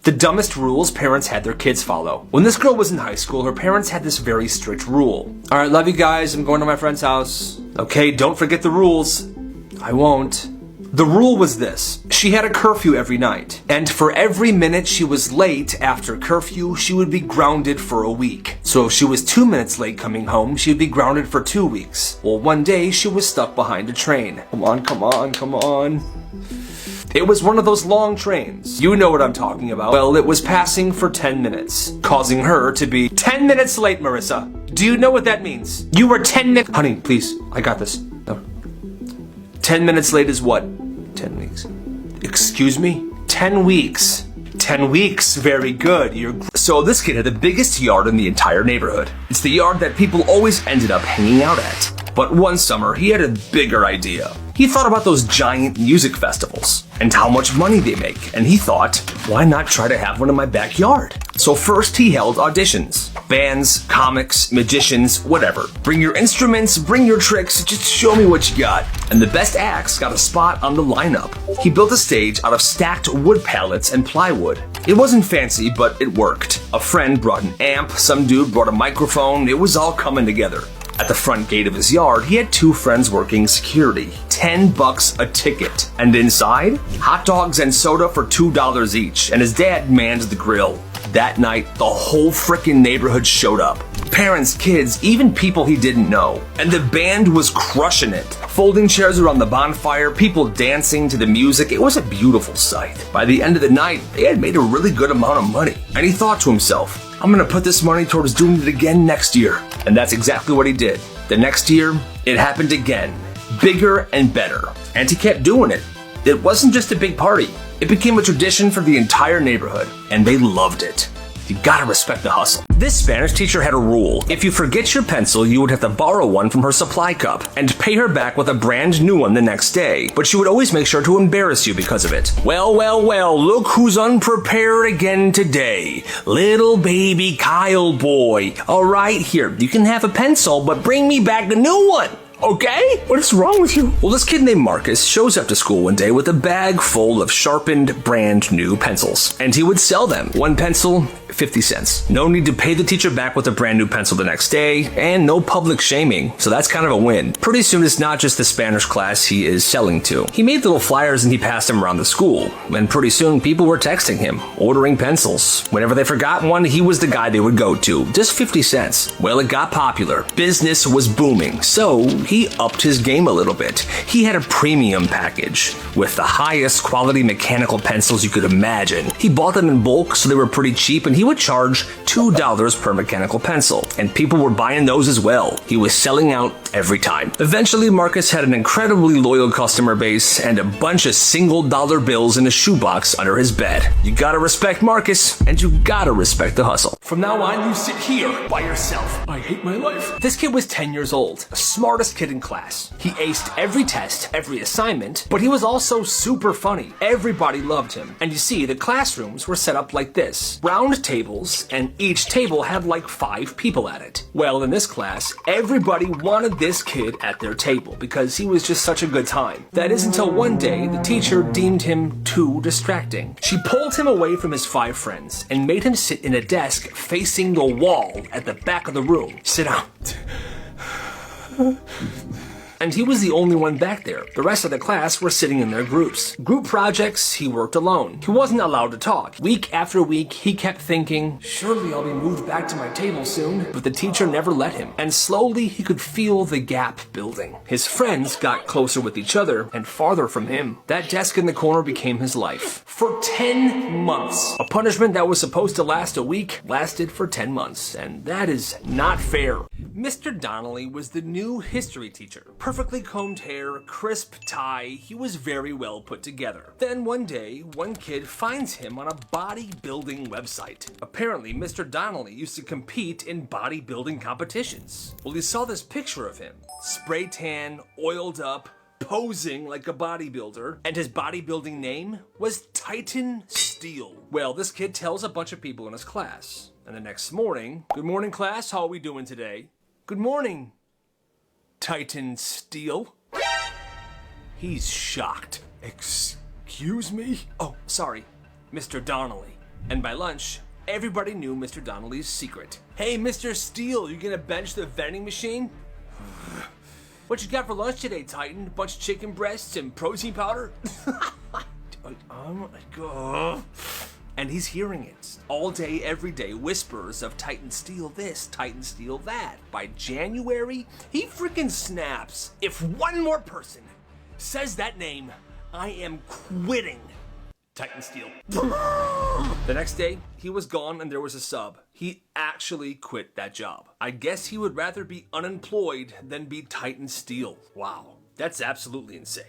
The dumbest rules parents had their kids follow. When this girl was in high school, her parents had this very strict rule. Alright, love you guys, I'm going to my friend's house. Okay, don't forget the rules. I won't. The rule was this. She had a curfew every night, and for every minute she was late after curfew, she would be grounded for a week. So if she was 2 minutes late coming home, she would be grounded for 2 weeks. Well, one day she was stuck behind a train. Come on, come on, come on. It was one of those long trains. You know what I'm talking about. Well, it was passing for 10 minutes, causing her to be 10 minutes late, Marissa. Do you know what that means? You were 10 minutes. Honey, please, I got this. No. 10 minutes late is what? 10 weeks. Excuse me? 10 weeks. 10 weeks, very good. So this kid had the biggest yard in the entire neighborhood. It's the yard that people always ended up hanging out at. But one summer, he had a bigger idea. He thought about those giant music festivals and how much money they make, and he thought, why not try to have one in my backyard? So first he held auditions. Bands, comics, magicians, whatever. Bring your instruments, bring your tricks, just show me what you got. And the best acts got a spot on the lineup. He built a stage out of stacked wood pallets and plywood. It wasn't fancy, but it worked. A friend brought an amp, some dude brought a microphone, it was all coming together. At the front gate of his yard, he had 2 friends working security. $10 a ticket. And inside, hot dogs and soda for $2 each, and his dad manned the grill. That night, the whole frickin' neighborhood showed up. Parents, kids, even people he didn't know. And the band was crushing it. Folding chairs around the bonfire, people dancing to the music, it was a beautiful sight. By the end of the night, they had made a really good amount of money. And he thought to himself, I'm gonna put this money towards doing it again next year. And that's exactly what he did. The next year, it happened again. Bigger and better. And he kept doing it. It wasn't just a big party. It became a tradition for the entire neighborhood, and they loved it. You gotta respect the hustle. This Spanish teacher had a rule. If you forget your pencil, you would have to borrow one from her supply cup and pay her back with a brand new one the next day. But she would always make sure to embarrass you because of it. Well, well, well, look who's unprepared again today. Little baby Kyle boy. All right, here, you can have a pencil, but bring me back a new one. Okay? What is wrong with you? Well, this kid named Marcus shows up to school one day with a bag full of sharpened, brand new pencils. And he would sell them. One pencil, 50 cents. No need to pay the teacher back with a brand new pencil the next day, and no public shaming, so that's kind of a win. Pretty soon it's not just the Spanish class he is selling to. He made little flyers and he passed them around the school, and pretty soon people were texting him, ordering pencils. Whenever they forgot one, he was the guy they would go to. Just 50 cents. Well, it got popular. Business was booming, so he upped his game a little bit. He had a premium package with the highest quality mechanical pencils you could imagine. He bought them in bulk, so they were pretty cheap, and he would charge $2 per mechanical pencil. And people were buying those as well. He was selling out every time. Eventually, Marcus had an incredibly loyal customer base and a bunch of single-dollar bills in a shoebox under his bed. You gotta respect Marcus, and you gotta respect the hustle. From now on, you sit here by yourself. I hate my life. This kid was 10 years old, the smartest kid in class. He aced every test, every assignment, but he was also super funny. Everybody loved him. And you see, the classrooms were set up like this. Round tables, and each table had like 5 people at it. Well, in this class, everybody wanted this kid at their table because he was just such a good time. That is until one day, the teacher deemed him too distracting. She pulled him away from his 5 friends and made him sit in a desk facing the wall at the back of the room. Sit down. And he was the only one back there. The rest of the class were sitting in their groups. Group projects, he worked alone. He wasn't allowed to talk. Week after week, he kept thinking, surely I'll be moved back to my table soon. But the teacher never let him. And slowly, he could feel the gap building. His friends got closer with each other and farther from him. That desk in the corner became his life. For 10 months. A punishment that was supposed to last a week lasted for 10 months. And that is not fair. Mr. Donnelly was the new history teacher. Perfectly combed hair, crisp tie, he was very well put together. Then one day, one kid finds him on a bodybuilding website. Apparently, Mr. Donnelly used to compete in bodybuilding competitions. Well, he saw this picture of him. Spray tan, oiled up, posing like a bodybuilder, and his bodybuilding name was Titan Steel. Well, this kid tells a bunch of people in his class. And the next morning, good morning class, how are we doing today? Good morning, Titan Steel. He's shocked. Excuse me? Oh, sorry, Mr. Donnelly. And by lunch, everybody knew Mr. Donnelly's secret. Hey, Mr. Steele, you gonna bench the vending machine? What you got for lunch today, Titan? A bunch of chicken breasts and protein powder? Oh my god. And he's hearing it all day, every day. Whispers of Titan Steele this, Titan Steele that. By January, he freaking snaps. If one more person says that name, I am quitting Titan Steele. The next day, he was gone and there was a sub. He actually quit that job. I guess he would rather be unemployed than be Titan Steele. Wow, that's absolutely insane.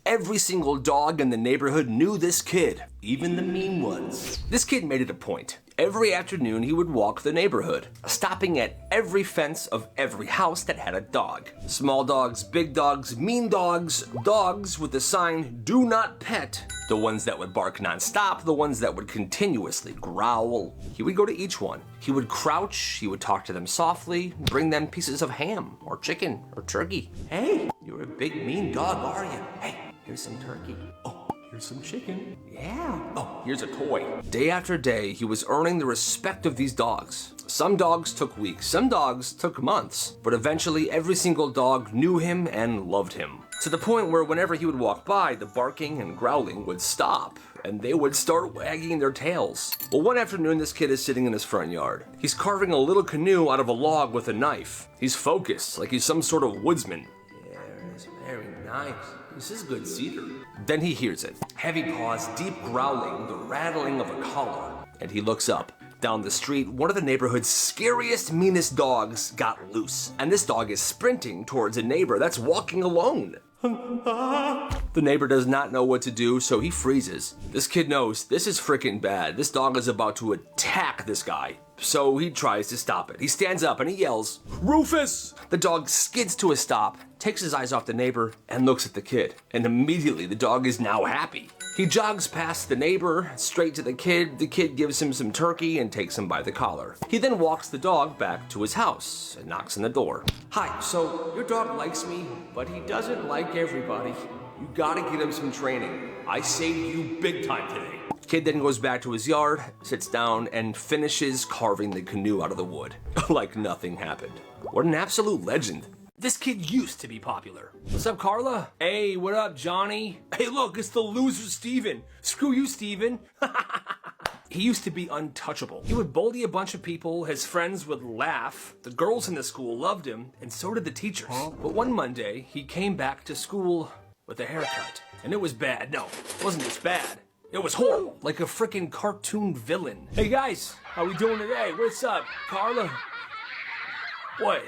Every single dog in the neighborhood knew this kid, even the mean ones. This kid made it a point. Every afternoon he would walk the neighborhood, stopping at every fence of every house that had a dog. Small dogs, big dogs, mean dogs, dogs with the sign, "Do not pet." The ones that would bark nonstop, the ones that would continuously growl. He would go to each one. He would crouch, he would talk to them softly, bring them pieces of ham or chicken or turkey. Hey, you're a big mean dog, are you? Hey, here's some turkey. Oh, here's some chicken. Yeah. Oh, here's a toy. Day after day, he was earning the respect of these dogs. Some dogs took weeks, some dogs took months, but eventually every single dog knew him and loved him. To the point where whenever he would walk by, the barking and growling would stop, and they would start wagging their tails. Well, one afternoon, this kid is sitting in his front yard. He's carving a little canoe out of a log with a knife. He's focused, like he's some sort of woodsman. Yeah, it's very nice. This is good cedar. Then he hears it. Heavy paws, deep growling, the rattling of a collar. And he looks up. Down the street, one of the neighborhood's scariest, meanest dogs got loose. And this dog is sprinting towards a neighbor that's walking alone. The neighbor does not know what to do, so he freezes. This kid knows this is freaking bad. This dog is about to attack this guy. So he tries to stop it. He stands up and he yells, "Rufus!" The dog skids to a stop, takes his eyes off the neighbor, and looks at the kid. And immediately the dog is now happy. He jogs past the neighbor, straight to the kid. The kid gives him some turkey and takes him by the collar. He then walks the dog back to his house and knocks on the door. "Hi, so your dog likes me, but he doesn't like everybody. You gotta get him some training. I saved you big time today." Kid then goes back to his yard, sits down, and finishes carving the canoe out of the wood. Like nothing happened. What an absolute legend. This kid used to be popular. What's up, Carla? Hey, what up, Johnny? Hey, look, it's the loser, Steven. Screw you, Steven. He used to be untouchable. He would bully a bunch of people, his friends would laugh, the girls in the school loved him, and so did the teachers. But one Monday, he came back to school with a haircut. And it was bad. No, it wasn't just bad. It was horrible, like a freaking cartoon villain. Hey guys, how we doing today? What's up, Carla? What?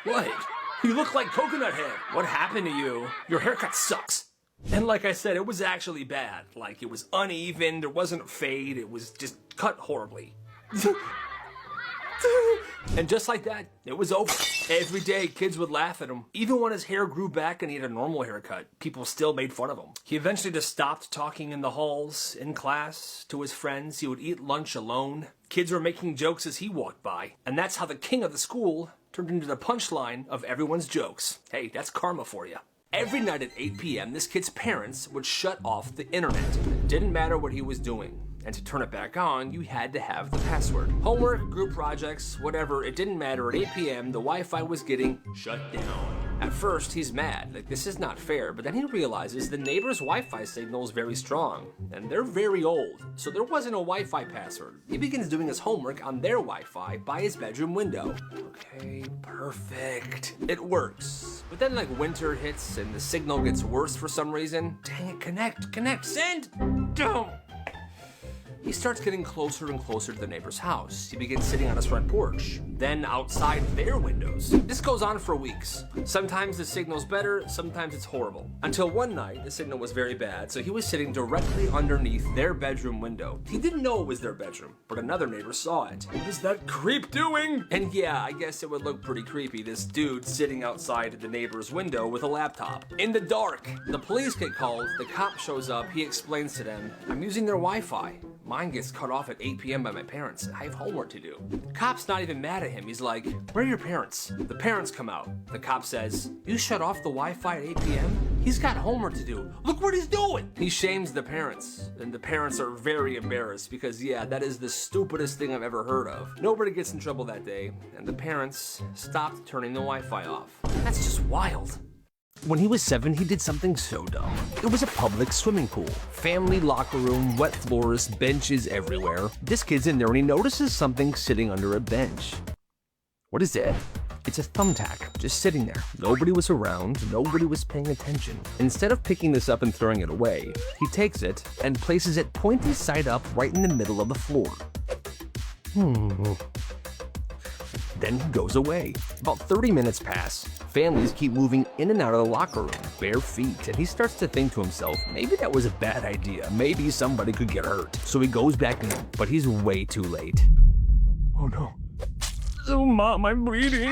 What? You look like Coconut Head. What happened to you? Your haircut sucks. And like I said, it was actually bad. Like, it was uneven, there wasn't a fade, it was just cut horribly. And just like that, it was over. Every day, kids would laugh at him. Even when his hair grew back and he had a normal haircut, people still made fun of him. He eventually just stopped talking in the halls, in class, to his friends. He would eat lunch alone. Kids were making jokes as he walked by. And that's how the king of the school turned into the punchline of everyone's jokes. Hey, that's karma for you. Every night at 8 p.m., this kid's parents would shut off the internet. It didn't matter what he was doing. And to turn it back on, you had to have the password. Homework, group projects, whatever, it didn't matter. At 8 p.m., the Wi-Fi was getting shut down. At first, he's mad, like this is not fair, but then he realizes the neighbor's Wi-Fi signal is very strong, and they're very old, so there wasn't a Wi-Fi password. He begins doing his homework on their Wi-Fi by his bedroom window. Okay, perfect. It works. But then like winter hits and the signal gets worse for some reason. Dang it, connect, send! Don't! He starts getting closer and closer to the neighbor's house. He begins sitting on his front porch, then outside their windows. This goes on for weeks. Sometimes the signal's better, sometimes it's horrible. Until one night, the signal was very bad, so he was sitting directly underneath their bedroom window. He didn't know it was their bedroom, but another neighbor saw it. What is that creep doing? And yeah, I guess it would look pretty creepy, this dude sitting outside the neighbor's window with a laptop. In the dark, the police get called, the cop shows up, he explains to them, I'm using their Wi-Fi. Mine gets cut off at 8 p.m. by my parents. I have homework to do. The cop's not even mad at him. He's like, where are your parents? The parents come out. The cop says, you shut off the Wi-Fi at 8 p.m.? He's got homework to do. Look what he's doing. He shames the parents, and the parents are very embarrassed because, yeah, that is the stupidest thing I've ever heard of. Nobody gets in trouble that day, and the parents stopped turning the Wi-Fi off. That's just wild. When he was 7, he did something so dumb. It was a public swimming pool. Family locker room, wet floors, benches everywhere. This kid's in there and he notices something sitting under a bench. What is it? It's a thumbtack, just sitting there. Nobody was around, nobody was paying attention. Instead of picking this up and throwing it away, he takes it and places it pointy side up right in the middle of the floor. Then he goes away. About 30 minutes pass. Families keep moving in and out of the locker room, bare feet, and he starts to think to himself, maybe that was a bad idea. Maybe somebody could get hurt. So he goes back in, but he's way too late. Oh no. Oh, Mom, I'm bleeding.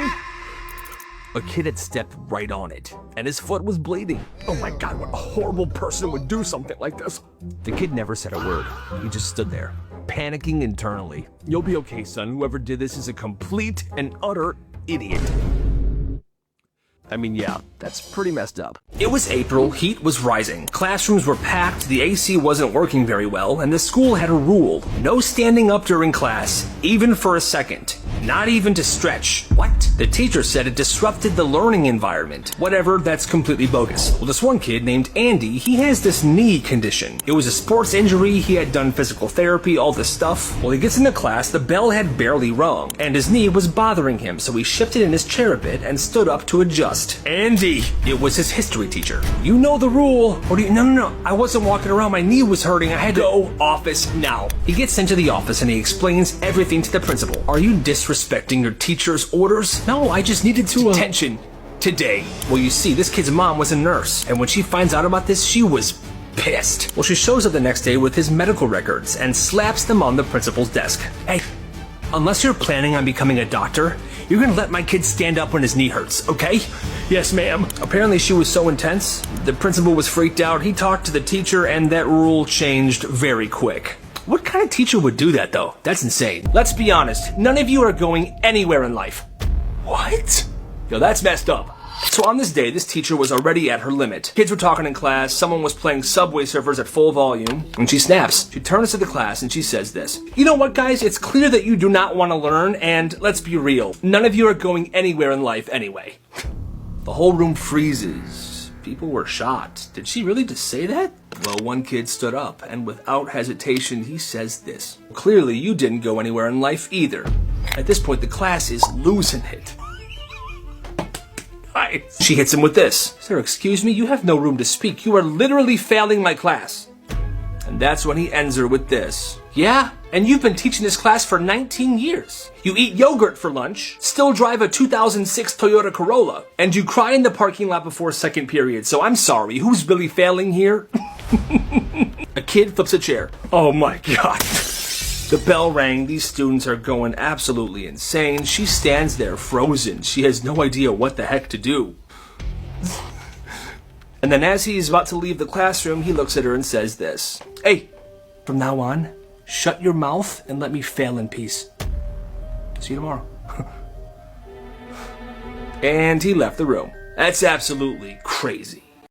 A kid had stepped right on it, and his foot was bleeding. Oh my God, what a horrible person would do something like this. The kid never said a word. He just stood there, panicking internally. You'll be okay, son. Whoever did this is a complete and utter idiot. I mean, yeah, that's pretty messed up. It was April, heat was rising. Classrooms were packed, the AC wasn't working very well, and the school had a rule. No standing up during class, even for a second. Not even to stretch. What? The teacher said it disrupted the learning environment. Whatever, that's completely bogus. Well, this one kid named Andy, he has this knee condition. It was a sports injury, he had done physical therapy, all this stuff. Well, he gets into class, the bell had barely rung, and his knee was bothering him, so he shifted in his chair a bit and stood up to adjust. Andy! It was his history teacher. You know the rule. Or do you, no, I wasn't walking around, my knee was hurting, I had to go office now. He gets into the office and he explains everything to the principal. Are you disrespecting your teacher's orders? No, I just needed to, Detention. Today. Well, you see, this kid's mom was a nurse, and when she finds out about this, she was pissed. Well, she shows up the next day with his medical records and slaps them on the principal's desk. Hey, unless you're planning on becoming a doctor, you're gonna let my kid stand up when his knee hurts, okay? Yes, ma'am. Apparently she was so intense, the principal was freaked out, he talked to the teacher, and that rule changed very quick. What kind of teacher would do that, though? That's insane. Let's be honest, none of you are going anywhere in life. What? Yo, that's messed up. So on this day, this teacher was already at her limit. Kids were talking in class, someone was playing Subway Surfers at full volume, and she snaps. She turns to the class and she says this. You know what, guys? It's clear that you do not want to learn, and let's be real. None of you are going anywhere in life anyway. The whole room freezes. People were shocked. Did she really just say that? Well, one kid stood up, and without hesitation, he says this. Clearly, you didn't go anywhere in life either. At this point, the class is losing it. She hits him with this. Sir, excuse me, you have no room to speak. You are literally failing my class. And that's when he ends her with this. Yeah, and you've been teaching this class for 19 years. You eat yogurt for lunch, still drive a 2006 Toyota Corolla, and you cry in the parking lot before second period. So I'm sorry, who's really failing here? A kid flips a chair. Oh my God. The bell rang, these students are going absolutely insane. She stands there frozen. She has no idea what the heck to do. And then as he's about to leave the classroom, he looks at her and says this. Hey, from now on, shut your mouth and let me fail in peace. See you tomorrow. And he left the room. That's absolutely crazy.